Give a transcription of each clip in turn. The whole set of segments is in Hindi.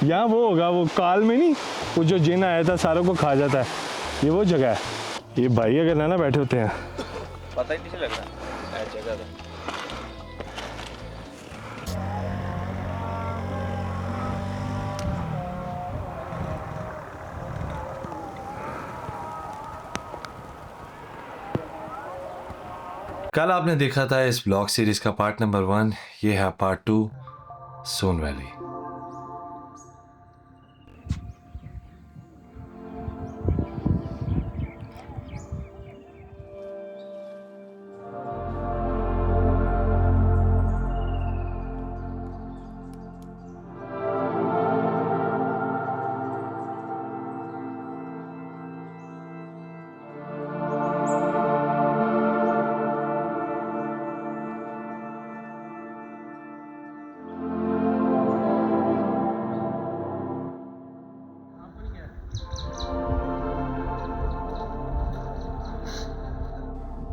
यहाँ वो होगा, वो काल में नहीं, वो जो जिन आया था सारों को खा जाता है, ये वो जगह है। ये भाई अगर ना बैठे होते हैं, पता ही नहीं लग रहा जगह तो। कल आपने देखा था इस ब्लॉग सीरीज का पार्ट नंबर 1, ये है पार्ट 2, सोन वैली।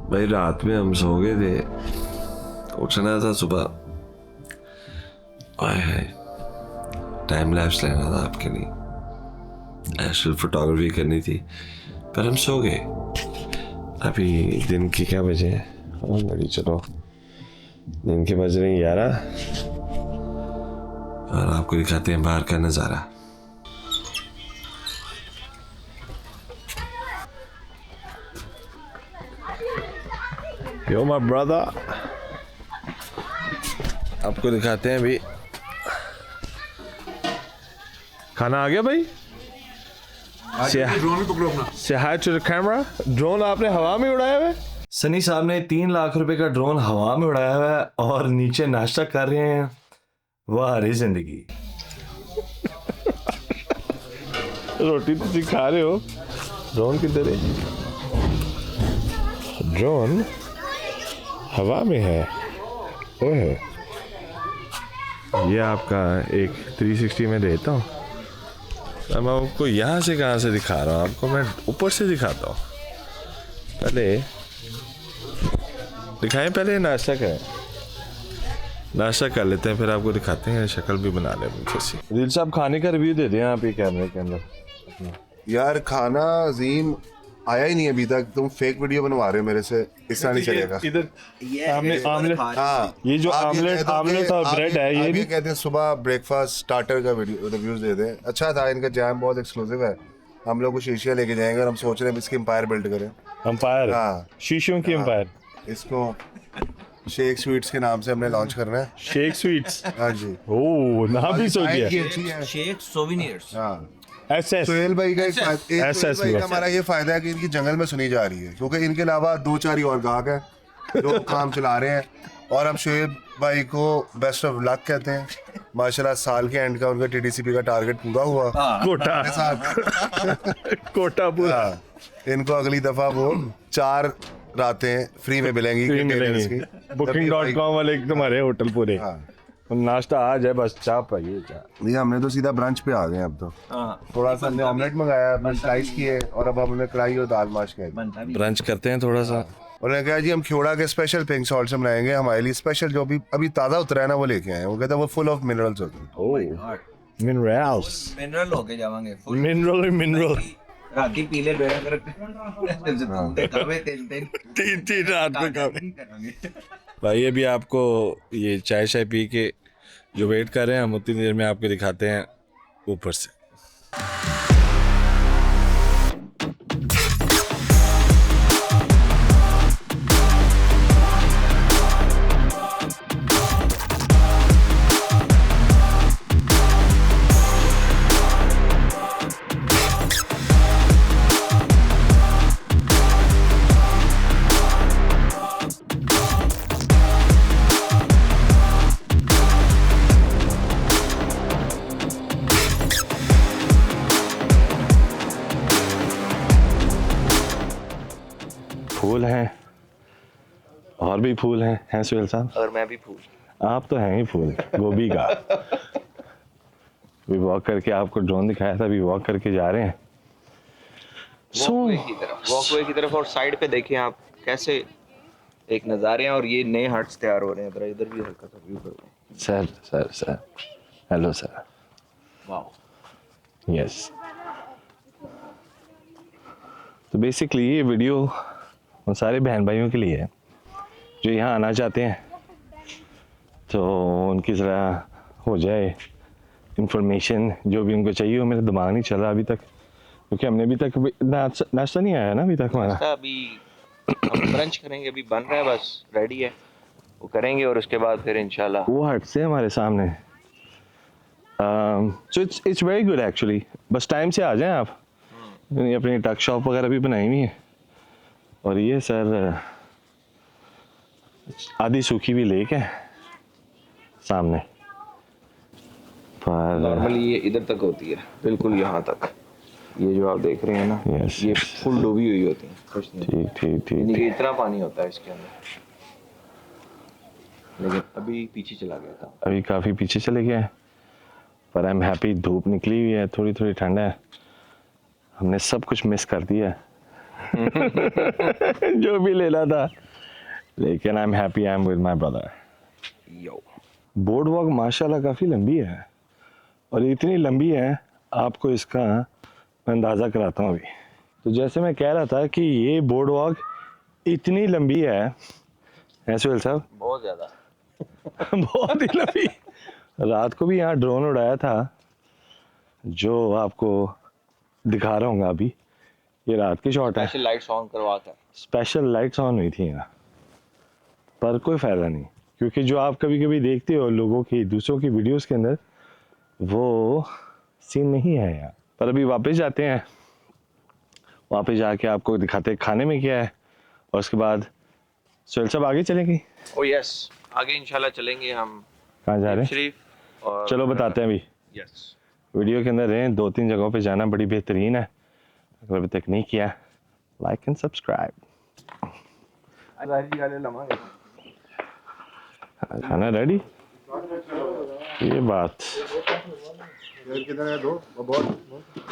भाई रात में हम सो गए थे, उठना था सुबह। आए हाय, टाइम लैप्स लेना था आपके लिए, एस्ट्रल फोटोग्राफी करनी थी, पर हम सो गए। अभी दिन के क्या बजे हैं? घड़ी चलो, दिन के बज रहे 11 और आपको दिखाते हैं बाहर का नज़ारा। यो माय ब्रदर, आपको दिखाते हैं अभी। खाना आ गया भाई? Say hi to the camera. Drone आपने हवा में उड़ाया हुआ है? सनी साहब ने 3 लाख रुपए का ड्रोन हवा में उड़ाया हुआ है और नीचे नाश्ता कर रहे हैं। वाह रे जिंदगी। रोटी तो सिखा रहे हो, ड्रोन किधर है? ड्रोन हवा में है। ओह, ये आपका एक 360 में देता हूँ। मैं आपको यहाँ से कहाँ से दिखा रहा हूँ, आपको मैं ऊपर से दिखाता हूँ। पहले दिखाएं, पहले नाश्ता करें, नाश्ता कर लेते हैं, फिर आपको दिखाते हैं, शक्ल भी बना लें जैसी। दिल साहब खाने का रिव्यू दे दें आप ही कैमरे के अंदर। यार खाना अजीम आया ही नहीं अभी तक, तुम फेक वीडियो बनवा रहे हो मेरे से, इसका नहीं चलेगा। इधर आमलेट, हाँ, ये जो आप आमलेट और ब्रेड है, ये ये कहते हैं सुबह ब्रेकफास्ट स्टार्टर का वीडियो रिव्यूज दे दें। अच्छा था, इनका जैम बहुत एक्सक्लूसिव है। हम लोग कुछ एशिया लेके जाएंगे और हम सोच रहे हैं इसकी एम्पायर बिल्ड करें। एम्पायर, हाँ, शीशों की एम्पायर। इसको शेख स्वीट्स के नाम से हमने लॉन्च करना है। शेख स्वीट्स, हाँ जी, ओह नाम भी सोच दिया। शेख सोवेनियर्स। हाँ, एसएस, सोहेल भाई का SS सोहेल भाई का हमारा ये फायदा है कि इनकी जंगल में सुनी जा रही है, क्योंकि इनके अलावा 2-4 ही और गाहक हैं जो काम चला रहे हैं। और हम शोएब भाई को बेस्ट ऑफ लक कहते हैं। माशाल्लाह साल के एंड का उनका टीडीसीपी का टारगेट पूरा हुआ। कोटा कोटा पूरा। इनको अगली दफा वो 4 रातें फ्री में मिलेंगी। फ्री मिलेंगी। Booking.com वाले तुम्हारे होटल पूरे। हाँ, नाश्ता आ जाए बस, चाय पाइए चाय। ये हमने तो सीधा ब्रंच पे आ गए अब तो। थोड़ा सा हमने ऑमलेट मंगाया, अपने स्लाइस किए और अब हमने कढ़ाई और दाल माश खाई। ब्रंच करते हैं थोड़ा सा। उन्होंने कहा जी हम ख्योड़ा के स्पेशल पिंक सॉल्ट से बनाएंगे, हमारे लिए स्पेशल जो अभी ताज़ा उतरा है ना वो लेके आए हैं। वो कहता है वो फुल ऑफ मिनरल्स होते हैं। मिनरल्स, मिनरल होके जावांगे मिनरल राती पीले बेड़ा कर तीन रात में खावे। भाई अभी आपको ये चाय शाय पी के जो वेट कर रहे हैं, हम उतनी देर में आपको दिखाते हैं ऊपर से। फूल हैं और भी फूल हैं सुहेल साहब, और मैं भी फूल। आप तो हैं ही फूल गोभी का। अभी वॉक करके आपको ड्रोन दिखाया था, अभी वॉक करके जा रहे हैं वॉकवे की तरफ और साइड पे देखिए आप कैसे एक नज़ारे हैं, और ये नए हट्स तैयार हो रहे हैं। इधर भी हल्का सा व्यू करो। Sir hello sir. वाह। यस। तो बेसिकली ये वीडियो उन सारे बहन भाइयों के लिए है जो यहाँ आना चाहते हैं, तो उनकी ज़रा हो जाए इंफॉर्मेशन, जो भी उनको चाहिए। वो मेरा दिमाग नहीं चल रहा अभी तक, क्योंकि हमने अभी तक नाश्ता नहीं आया ना अभी तक हमारा। नाश्ता अभी हम ब्रंच करेंगे, अभी बन रहा है, बस रेडी है, वो करेंगे और उसके बाद फिर इंशाल्लाह। वो हट से हमारे सामने। So it's very good actually. बस टाइम से आ जाएं आप। मैंने अपनी टक शॉप वगैरह भी बनाई हुई है, और ये सर आधी सूखी भी लेक है सामने। पर नॉर्मली ये इधर तक होती है, बिल्कुल यहाँ तक। ये जो आप देख रहे हैं ना, Yes, ये yes. फुल डूबी हुई होती है। कुछ नहीं, ठीक ठीक ठीक यानी ठीक। कि इतना पानी होता है इसके अंदर, लेकिन अभी पीछे चला गया था। अभी काफ़ी पीछे चले गए हैं, पर आई एम हैप्पी। धूप निकली हुई है, थोड़ी थोड़ी ठंड है। हमने सब कुछ मिस कर दिया जो भी लेना था, लेकिन I am happy. I am with my brother. Yo, board walk माशाल्लाह काफ़ी लंबी है, और इतनी लंबी है आपको इसका मैं अंदाज़ा कराता हूँ अभी। तो जैसे मैं कह रहा था कि ये बोर्ड वॉक इतनी लंबी है सुहेल साहब, बहुत ज़्यादा। बहुत ही लंबी। रात को भी यहाँ ड्रोन उड़ाया था, जो आपको दिखा रहा हूँ अभी। ये रात की शॉट है, स्पेशल लाइट्स ऑन करवा कर। स्पेशल लाइट्स ऑन हुई थी यहाँ, पर कोई फ़ायदा नहीं, क्योंकि जो आप कभी कभी देखते हो लोगों की, दूसरों की वीडियोस के अंदर, वो सीन नहीं है यहाँ। पर अभी वापस जाते हैं, वापस जाके आपको दिखाते हैं खाने में क्या है, और उसके बाद सुहेल साहब आगे चलेंगे। ओ यस, आगे इंशाल्लाह चलेंगे हम कहाँ जा रहे हैं? शरीफ। और चलो बताते हैं अभी। यस, वीडियो के अंदर रहें, 2-3 जगहों पे जाना बड़ी बेहतरीन है। अगर अभी तक नहीं किया, लाइक एंड सब्सक्राइब। खाना रेडी? ये बात। किधर है? दो बहुत,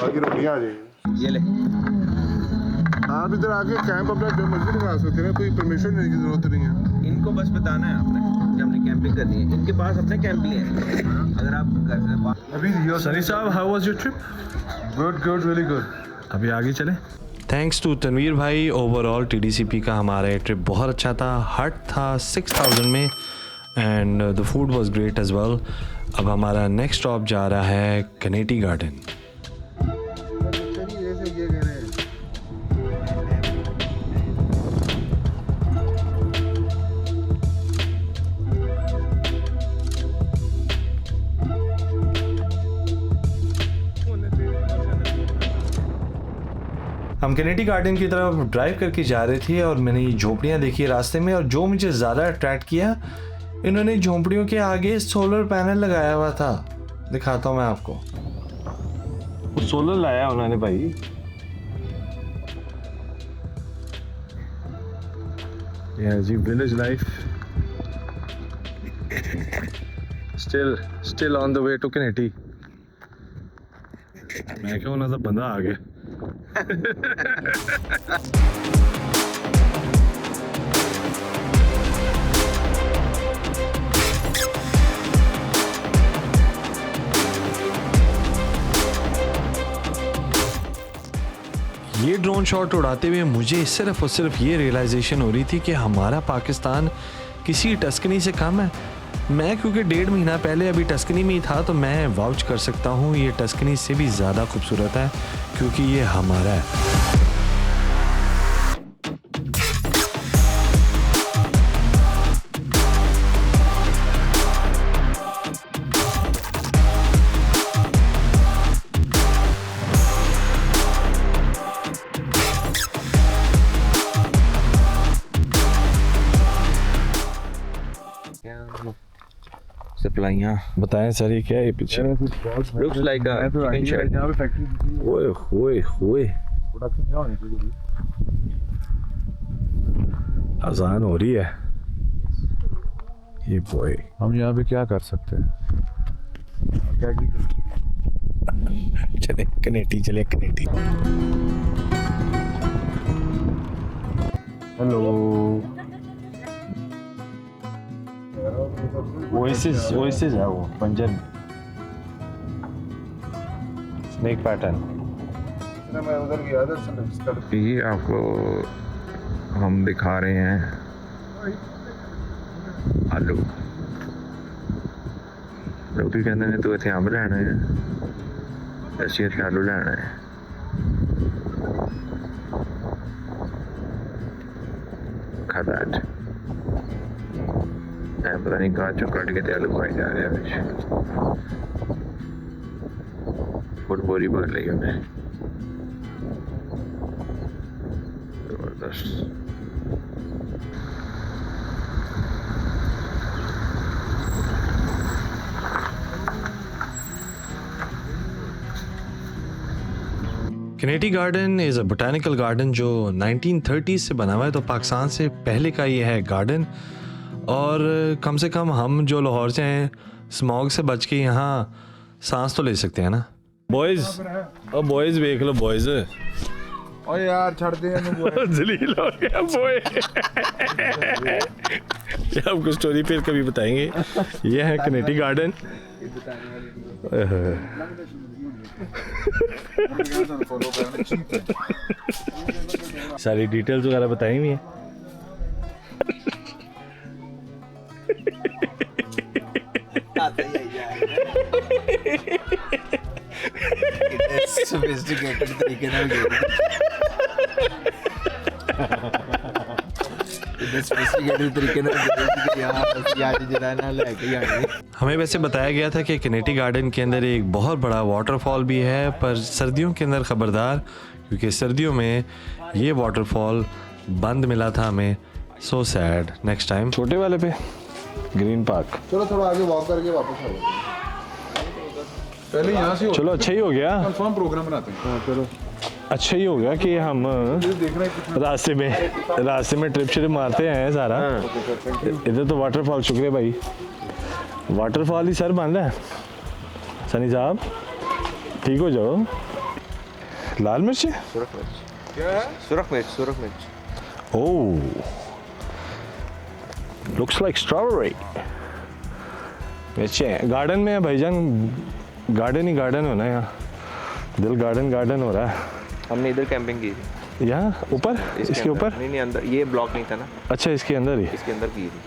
बाकी रोटियां आ जाएगी। ये ले। आप इधर आके कैंप अपना जो मर्जी लगा सकते हैं, कोई परमिशन लेने की जरूरत नहीं है। इनको बस बताना है आपने कि हमने कैंपिंग करनी है। इनके पास अपने कैंप भी है। अगर आप घर से अभी सनी साहब, how was your trip? Good good, very good. अभी आगे चले। थैंक्स टू तनवीर भाई, ओवरऑल TDCP का हमारा ये ट्रिप बहुत अच्छा था। हट था 6000 में, and the food was great as well. अब हमारा नेक्स्ट स्टॉप जा रहा है कनेटी गार्डन। हम कनेटी गार्डन की तरफ ड्राइव करके जा रहे थे, और मैंने ये झोपड़ियाँ देखी रास्ते में, और जो मुझे ज़्यादा अट्रैक्ट किया, इन्होंने झोपड़ियों के आगे सोलर पैनल लगाया हुआ था। दिखाता हूँ मैं आपको। सोलर लाया उन्होंने भाई। Yeah, जी village life still on the way to कनेटी। मैं क्या होना था, बंदा आ गया। ये ड्रोन शॉट उड़ाते हुए मुझे सिर्फ और सिर्फ ये रियलाइजेशन हो रही थी कि हमारा पाकिस्तान किसी टस्कनी से कम है। मैं क्योंकि 1.5 महीना पहले अभी टस्कनी में ही था, तो मैं वाउच कर सकता हूँ ये टस्कनी से भी ज़्यादा खूबसूरत है, क्योंकि ये हमारा है। सप्लाइयाँ बताएं सर, ये क्या है पीछे? Looks like a chicken shed. ओए होए होए, अजान हो रही है। ये बॉय, हम यहाँ पे क्या कर सकते हैं? चले कनेटी, चले कनेटी। हेलो, ओएसिस है वो बंजर में। Snake pattern. मैं उधर गया था सड़क ये आपको हम दिखा रहे हैं आलू। लोग कहते हैं तू इतने अंब लैना है, ऐसे इतने आलू लैना है। खा दैट। पता नहीं कहाँ चो कट के आलू खाए जा रहे हैं। फुट बोरी भर ली उन्हें। जबरदस्त। Canetti garden is a botanical garden जो 1930s से बना हुआ है, तो पाकिस्तान से पहले का ये है गार्डन। और कम से कम हम जो लाहौर से हैं, स्मॉग से बच के यहाँ सांस तो ले सकते हैं ना। बॉयज़, ओ बॉयज़ देख लो बॉयज़। ओ यार छड़ दे जलील हो गया बॉय। ये आपको स्टोरी फिर कभी बताएंगे। ये है कैनेटी गार्डन। सारी डिटेल्स वगैरह बताई हुई है। सोफिस्टिकेटेड तरीके ਨਾਲ हमें वैसे बताया गया था कि कैनेटी गार्डन के अंदर एक बहुत बड़ा वाटरफॉल भी है, पर सर्दियों के अंदर खबरदार, क्योंकि सर्दियों में ये वाटरफॉल बंद मिला था हमें। So sad. नेक्स्ट टाइम छोटे वाले पे ग्रीन पार्क। चलो थोड़ा आगे वॉक करके वापस आओ। पहले यहाँ से चलो अच्छा ही हो गया, कंफर्म प्रोग्राम बनाते हैं। चलो अच्छा ही हो गया कि हम देख रहे हैं रास्ते में ट्रिप श्रिप मारते हैं सारा। इधर तो वाटरफॉल। शुक्रिया भाई, वाटरफॉल ही सर बंद है। सनी साहब ठीक हो जाओ। लाल मिर्च है, सुरख मिर्च। ओह लुक्स लाइक स्ट्रॉबेरी। मिर्चें गार्डन में है भाईजान। गार्डन ही गार्डन होना है यहाँ। दिल गार्डन हो रहा है। हमने इधर कैंपिंग की थी। यहाँ ऊपर इसके ऊपर नहीं अंदर, ये ब्लॉक नहीं था ना। अच्छा इसके अंदर ही। इसके अंदर की थी।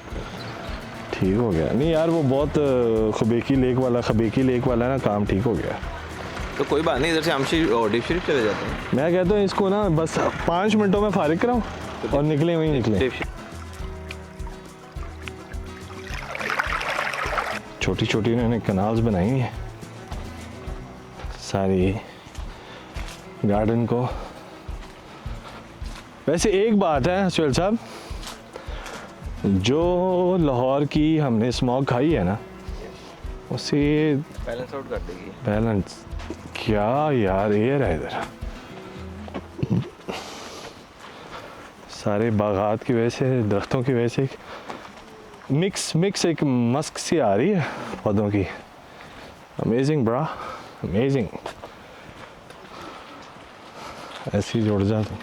ठीक हो गया। नहीं यार वो बहुत खबेकी लेक वाला ना काम ठीक हो गया। तो कोई बात नहीं, इधर से हम डीप शरीफ चले जाते हैं। मैं कहता हूँ इसको ना बस 5 मिनटों में फारिग कराओ और निकले वहीं निकले। छोटी छोटी इन्होंने कनाल्स बनाई हुई है सारी गार्डन को। वैसे एक बात है सुहेल साहब, जो लाहौर की हमने स्मॉग खाई है ना, उसे बैलेंस आउट कर देगी। बैलेंस क्या यार, एयर है इधर। सारे बागात की वजह से, दरख्तों की वजह से मिक्स एक मस्क सी आ रही है पौधों की। अमेजिंग ब्रा, अमेजिंग। ऐसे ही जुड़ जा तो।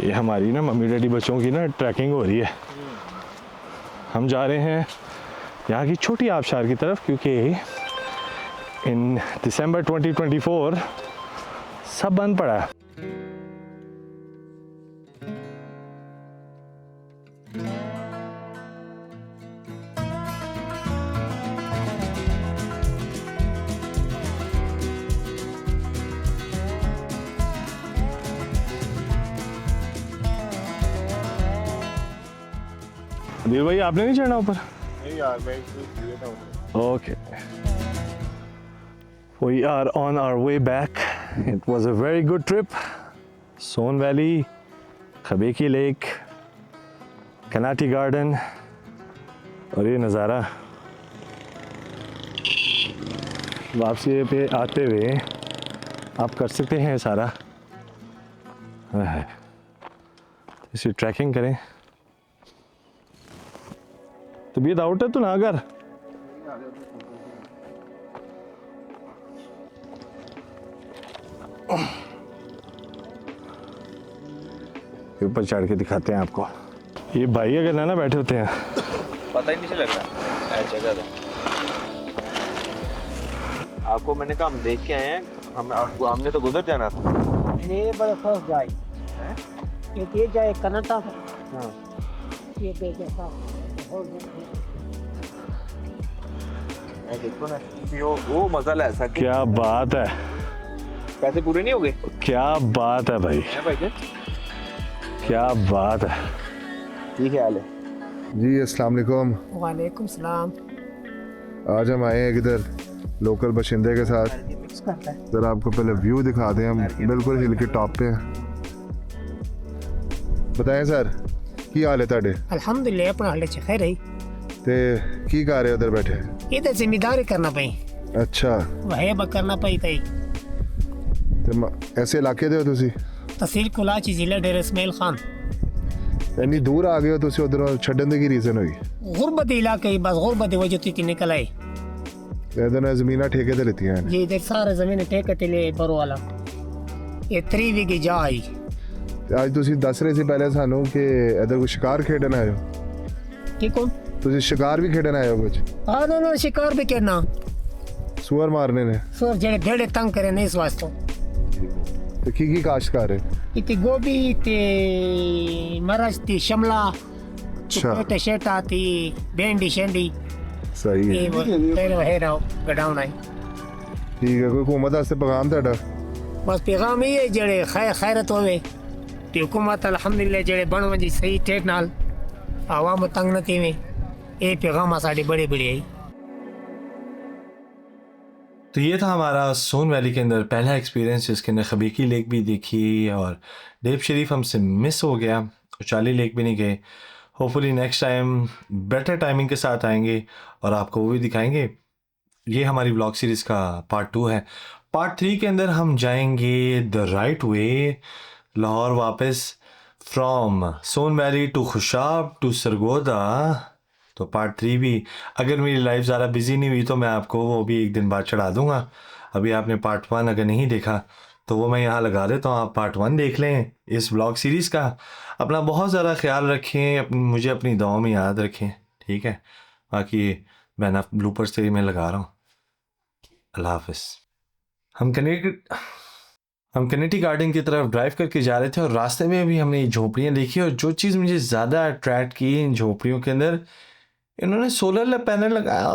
ये हमारी ना मम्मी डैडी बच्चों की ना ट्रैकिंग हो रही है। हम जा रहे हैं यहाँ की छोटी आबशार की तरफ, क्योंकि इन दिसंबर 2024 सब बंद पड़ा है। दिल भाई आपने नहीं चढ़ना ऊपर? नहीं यार, मैं इसलिए था ऊपर। Okay. We are on our way back. It was a very good trip. Son Valley, Khabeki Lake, Kanati Garden, और ये नज़ारा वापसी पे आते हुए आप कर सकते हैं सारा। इसी ट्रैकिंग करें। तबीयत आउट है तो ना कर। ऊपर चढ़ के दिखाते हैं आपको। ये भाई अगर ना बैठे होते हैं पता ही नहीं चल रहा है जगह। आपको मैंने कहा हम देख के आए हैं, हमने तो गुजर जाना था। ये बड़ा फर्स्ट जाए एक ये जाए कनाडा हाँ। ये जैसा देखो ना कि वो मजा ले सकते। क्या बात है, पैसे पूरे नहीं हो गए क्या बात है भाई, हैं भाई? क्या बात है। ठीक है हाल है। जी अस्सलाम वालेकुम। वालेकुम सलाम। आज हम आए हैं इधर लोकल बाशिंदे के साथ। मिक्स करता है जरा आपको पहले व्यू दिखा दें, हम बिल्कुल हिल के टॉप पे हैं। बताएं सर की हाल है ਤੁਹਾਡੇ अल्हम्दुलिल्लाह अपना हाल च खैर है। ਤੇ ਕੀ ਕਰ ਰਹੇ ਹੋ उधर बैठे? ये तो जिम्मेदारी करना पई अच्छा वह ब करना पई तई ਤੇ ਐਸੇ ਇਲਾਕੇ ਦੇ ਹੋ ਤੁਸੀਂ? तहसील कुलाची जिला डेरा इस्माइल खान ਇੰਨੀ ਦੂਰ ਆ ਗਏ ਹੋ ਤੁਸੀਂ ਉਧਰੋਂ ਛੱਡਣ ਦੀ ਕੀ ਰੀਜ਼ਨ ਹੋਈ? गुरबत इलाके ही बस गुरबत की वजह से निकल आए। ਇਹਦੇ ਨਾਲ ਜ਼ਮੀਨਾਂ ਠੇਕੇ ਤੇ ਲਿੱਤੀਆਂ ਨੇ। जी इधर सारे जमीन ठेके ते ले बरो वाला ये 3 वीघे जा आई। ਤੇ ਅੱਜ ਤੁਸੀਂ ਦੱਸ ਰਹੇ ਸੀ ਪਹਿਲੇ ਸਾਨੂੰ ਕਿ ਇੱਧਰ ਕੋਈ ਸ਼ਿਕਾਰ ਖੇਡਣ ਆਏ ਹੋ। की कौन ਤੁਸੀਂ ਸ਼ਿਕਾਰ ਵੀ ਖੇਡਣ ਆਏ ਹੋ ਕੁਝ? हाँ ना शिकार भी करना ਸੂअर ਮਾਰਨੇ ਨੇ? सर जेड़े भेड़े तंग करे नहीं इस वास्ते ਤੇ ਕੀ ਕਾਸ਼ਤ ਕਰ ਰਹੇ? इतनी गोभी ते मरच ती शिमला अच्छा। ते शेटा ती भेंडी शेंडी ਸਹੀ ਹੈ, ये वो तेरे है ना गडाउन आई। ਠੀਕ ਹੈ। ਕੋਈ हुकूमत वास्ते पैगाम ਤੁਹਾਡਾ? बस पैगाम ये है जेड़े खैरत होवे ते हुकूमत अल्हम्दुलिल्लाह जेड़े बन वंजी सही टेट नाल आवाम तंग न थीवे ये पैगाम साडी बड़ी बड़ी है। तो ये था हमारा सोन वैली के अंदर पहला एक्सपीरियंस, जिसके अंदर खबीकी लेक भी देखी और डेप शरीफ हमसे मिस हो गया, उचाली लेक भी नहीं गए। Hopefully next time better timing के साथ आएंगे और आपको वो भी दिखाएंगे। ये हमारी व्लॉग सीरीज़ का पार्ट 2 है। पार्ट 3 के अंदर हम जाएंगे द राइट वे, लाहौर वापस, from Soon valley to Khushab to Sargodha. तो पार्ट 3 भी, अगर मेरी लाइफ ज़्यादा बिजी नहीं हुई तो मैं आपको वो भी एक दिन बाद चढ़ा दूंगा। अभी आपने पार्ट 1 अगर नहीं देखा तो वो मैं यहाँ लगा देता हूँ, आप पार्ट 1 देख लें इस ब्लॉग सीरीज़ का। अपना बहुत ज़्यादा ख्याल रखें, मुझे अपनी दुआओं में याद रखें, ठीक है? बाकी मैं ना ब्लूपर्स तेरी मैं लगा रहा हूँ। अल्लाह हाफिज़। हम कनेटी गार्डन की तरफ ड्राइव करके जा रहे थे और रास्ते में भी हमने ये झोपड़ियाँ देखी, और जो चीज़ मुझे ज़्यादा अट्रैक्ट की इन झोपड़ियों के अंदर, इन्होंने सोलर पैनल लगाया।